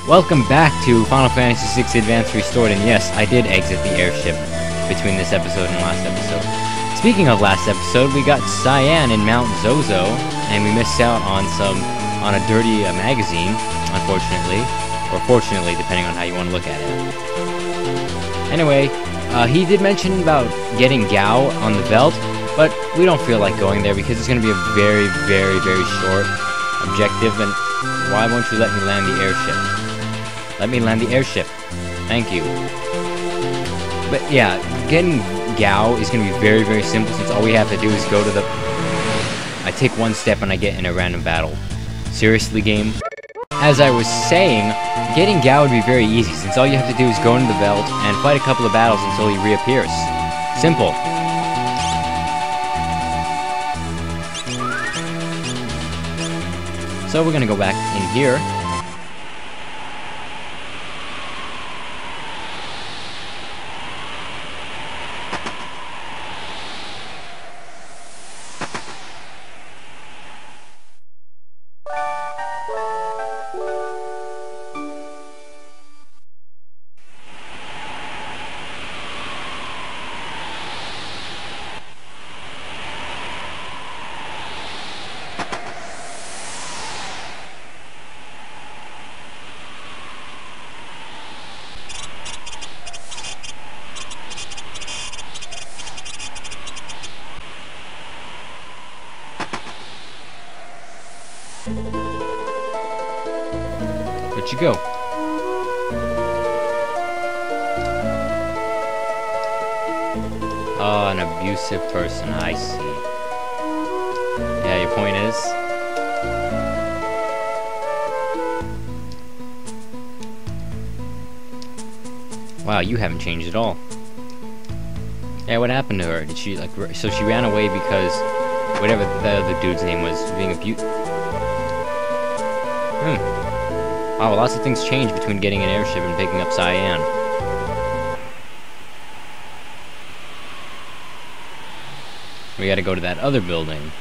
Welcome back to Final Fantasy VI Advance Restored, and yes, I did exit the airship between this episode and last episode. Speaking of last episode, we got Cyan in Mount Zozo, and we missed out on a dirty magazine, unfortunately, or fortunately, depending on how you want to look at it. Anyway, he did mention about getting Gao on the belt, but we don't feel like going there because it's going to be a very, very, very short objective, and why won't you let me land the airship? Let me land the airship. Thank you. But yeah, getting Gao is going to be very, very simple since all we have to do is go to the... I take one step and I get in a random battle. Seriously, game? As I was saying, getting Gao would be very easy since all you have to do is go into the belt and fight a couple of battles until he reappears. Simple. So we're going to go back in here. Where'd you go? Oh, an abusive person, I see. Yeah, your point is? Wow, you haven't changed at all. Yeah, what happened to her? Did she, like, so she ran away because whatever the other dude's name was being abused? Wow, well, lots of things change between getting an airship and picking up Cyan. We gotta go to that other building.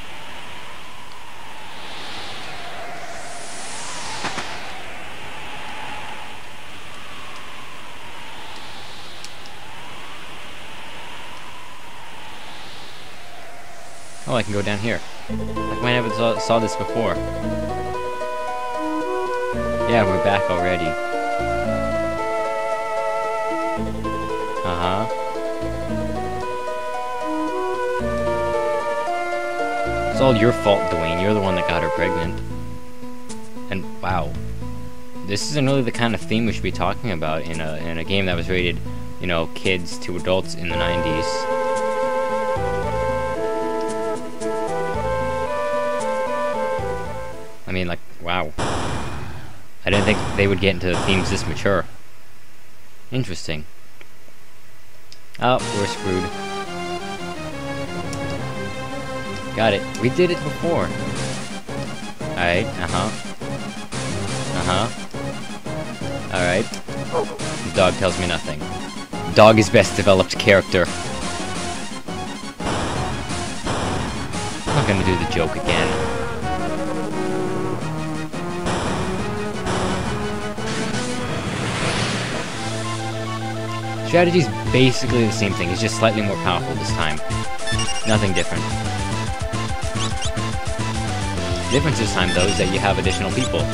Oh, I can go down here. Like, I never saw this before. Yeah, we're back already. Uh-huh. It's all your fault, Dwayne. You're the one that got her pregnant. And, wow. This isn't really the kind of theme we should be talking about in a game that was rated, you know, kids to adults in the 90s. I mean, like, wow. I didn't think they would get into themes this mature. Interesting. Oh, we're screwed. Got it. We did it before. Alright, Alright. The dog tells me nothing. Dog is best developed character. I'm not gonna do the joke again. Strategy's basically the same thing, it's just slightly more powerful this time. Nothing different. The difference this time, though, is that you have additional people.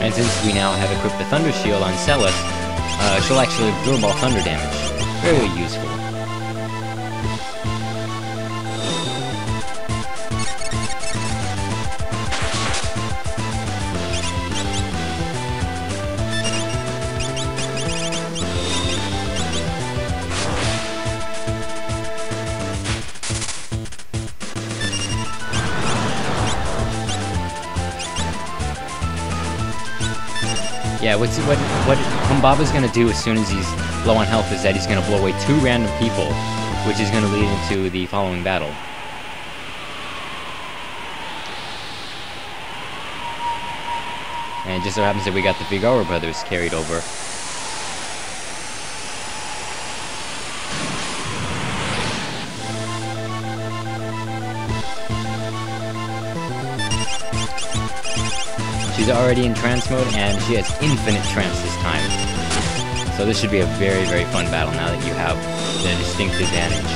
And since we now have equipped the Thunder Shield on Celis, she'll actually absorb all thunder damage. Very useful. Yeah, what Humbaba's gonna do as soon as he's low on health is that he's gonna blow away 2 random people, which is gonna lead into the following battle. And it just so happens that we got the Figaro brothers carried over. She's already in trance mode, and she has infinite trance this time. So this should be a very, very fun battle now that you have the distinct advantage.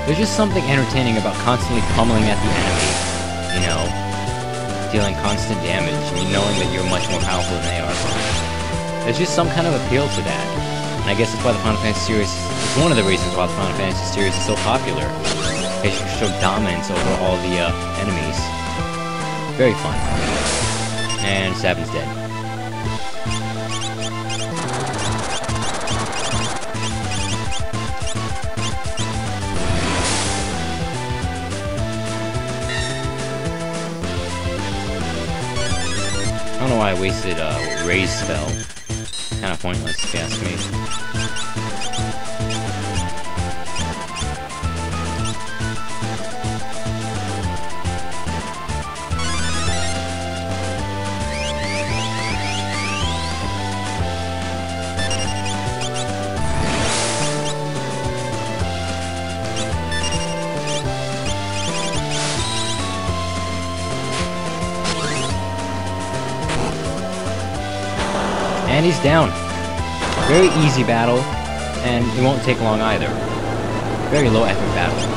There's just something entertaining about constantly pummeling at the enemy, you know, dealing constant damage, and knowing that you're much more powerful than they are. There's just some kind of appeal to that. And I guess that's why the Final Fantasy series, it's one of the reasons why the Final Fantasy series is so popular. Because you show dominance over all the enemies. Very fun. And Sabin's dead. I don't know why I wasted Ray's spell. Kind of pointless, if you ask me. And he's down. Very easy battle, and it won't take long either. Very low effort battle.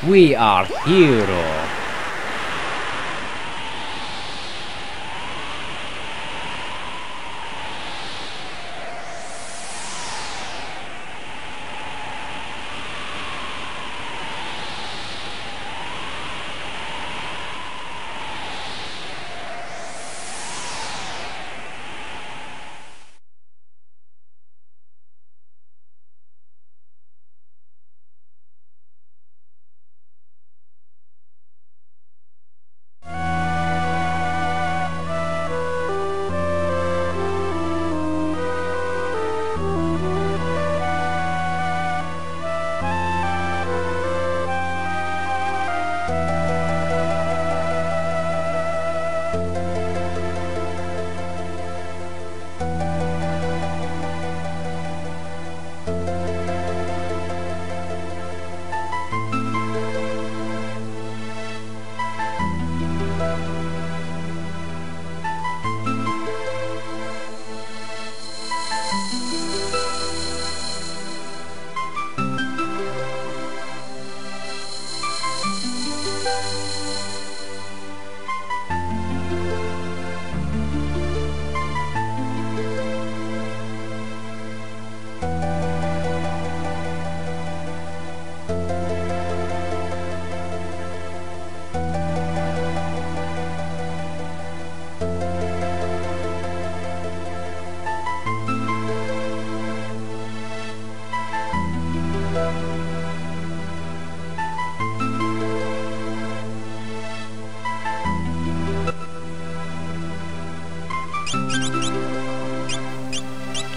We are hero.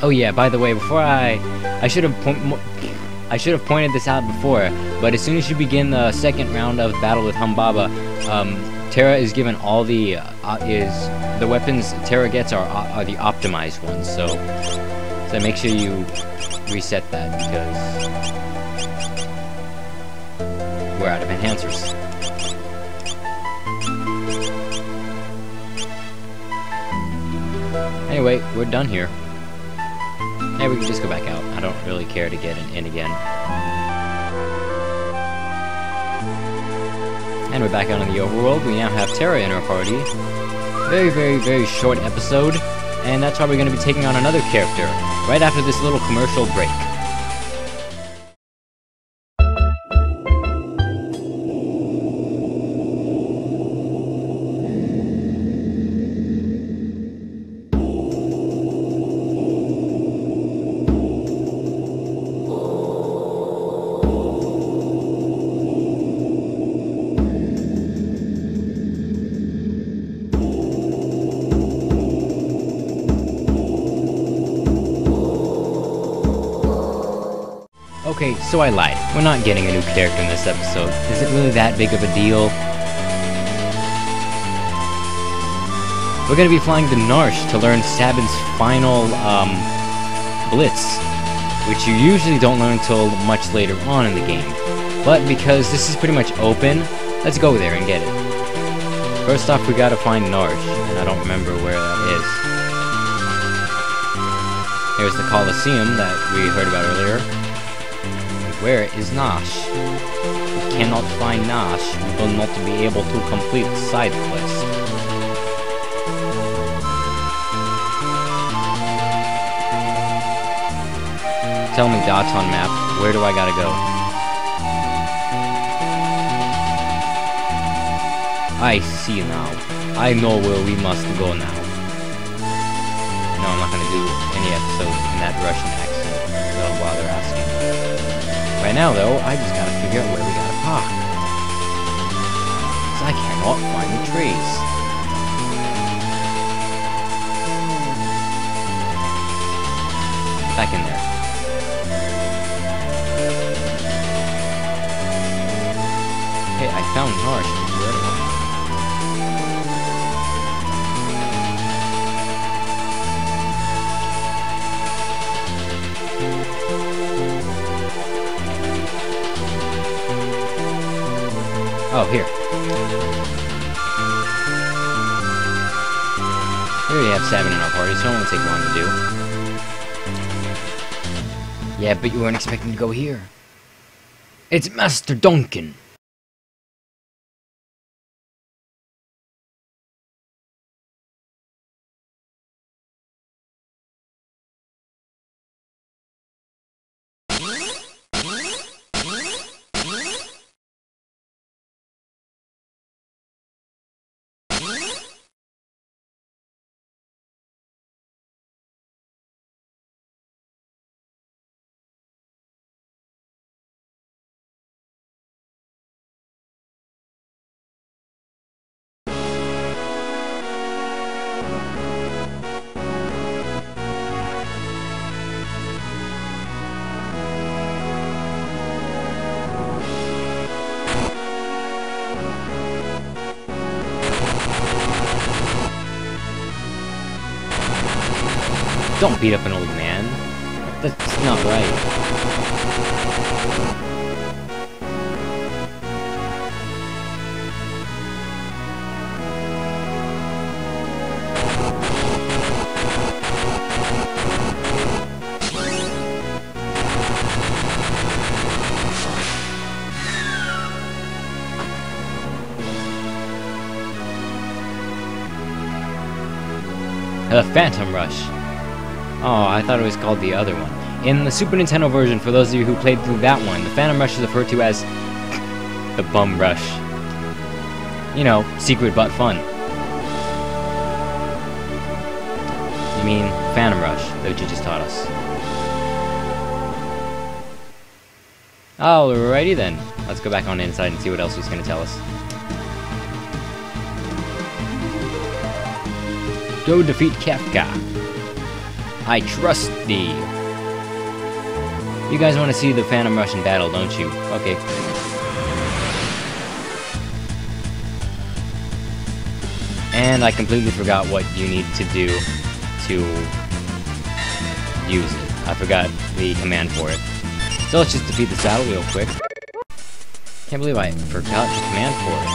Oh yeah, by the way, before I should have pointed this out before, but as soon as you begin the second round of battle with Humbaba, Terra is given all the weapons Terra gets are the optimized ones. So make sure you reset that because we're out of enhancers. Anyway, we're done here. Hey, we can just go back out. I don't really care to get in again. And we're back out in the overworld. We now have Terra in our party. Very, very, very short episode. And that's why we're going to be taking on another character right after this little commercial break. Okay, so I lied. We're not getting a new character in this episode. Is it really that big of a deal? We're gonna be flying the Narsh to learn Sabin's final, Blitz, which you usually don't learn until much later on in the game. But because this is pretty much open, let's go there and get it. First off, we gotta find Narsh, and I don't remember where that is. Here's the Colosseum that we heard about earlier. Where is Nash? We cannot find Nash. We will not be able to complete the side quest. Tell me, dots on map, where do I gotta go? I see now. I know where we must go now. No, I'm not gonna do any episode in that Russian accent. I don't bother asking. Right now, though, I just gotta figure out where we gotta park. Because I cannot find the trees. Get back in there. Hey, I found Narsh. Where am I? Oh, here. We already have 7 in our party, so it won't take long to do. Yeah, but you weren't expecting to go here. It's Master Duncan. Don't beat up an old man. That's not right. The Phantom Rush. Oh, I thought it was called the other one. In the Super Nintendo version, for those of you who played through that one, the Phantom Rush is referred to as the Bum Rush. You know, secret but fun. You mean Phantom Rush, that you just taught us. Alrighty then. Let's go back on inside and see what else he's going to tell us. Go defeat Kefka. I trust thee. You guys want to see the Phantom Rush in battle, don't you? Okay. And I completely forgot what you need to do to use it. I forgot the command for it. So let's just defeat this battle real quick. Can't believe I forgot the command for it.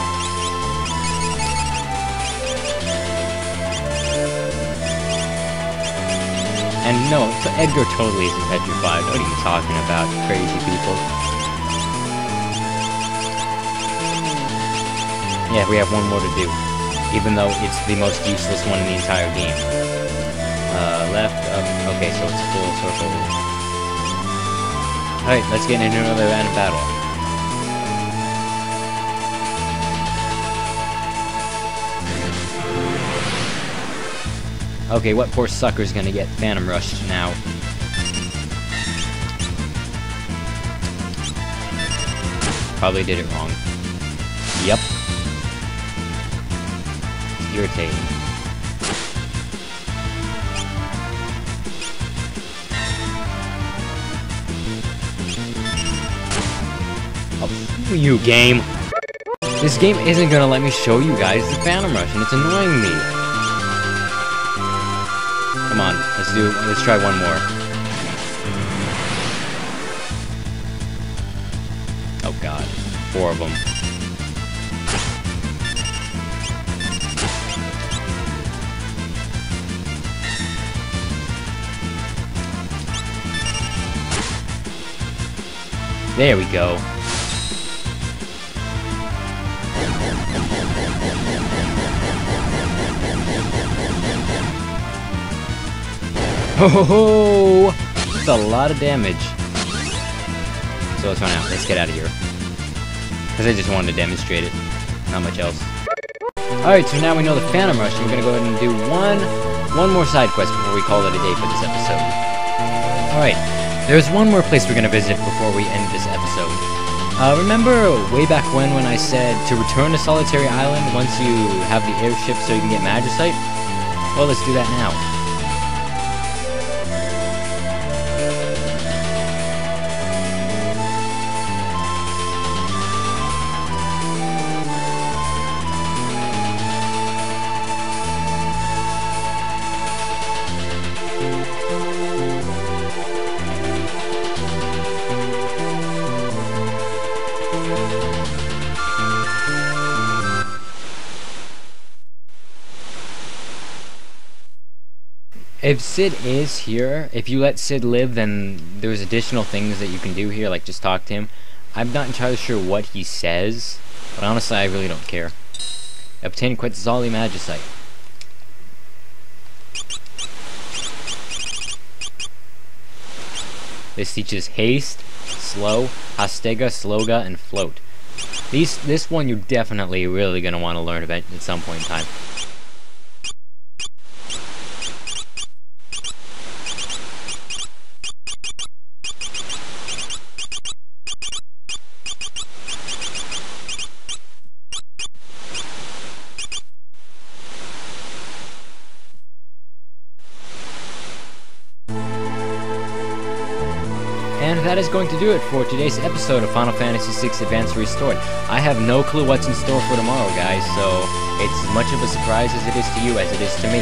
And no, so Edgar totally isn't petrified. What are you talking about, crazy people? Yeah, we have one more to do. Even though it's the most useless one in the entire game. Left, up, okay, so it's full circle. Alright, let's get into another round of battle. Okay, what poor sucker's gonna get Phantom Rushed now? Probably did it wrong. Yep. It's irritating. Oh, you game! This game isn't gonna let me show you guys the Phantom Rush, and it's annoying me. Come on, let's try one more. Oh god, 4 of them. There we go. Ho ho ho! That's a lot of damage. So let's run out. Let's get out of here. Because I just wanted to demonstrate it. Not much else. Alright, so now we know the Phantom Rush, and we're going to go ahead and do one more side quest before we call it a day for this episode. Alright, there's one more place we're going to visit before we end this episode. Remember way back when I said to return to Solitary Island once you have the airship so you can get Magicite? Well, let's do that now. If Sid is here, if you let Sid live, then there's additional things that you can do here, like just talk to him. I'm not entirely sure what he says, but honestly, I really don't care. Obtain Quetzalli Magicite. This teaches Haste, Slow, Hastega, Sloga, and Float. This one you're definitely really going to want to learn about at some point in time. And that is going to do it for today's episode of Final Fantasy VI Advance Restored. I have no clue what's in store for tomorrow, guys, so it's as much of a surprise as it is to you as it is to me.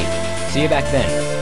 See you back then.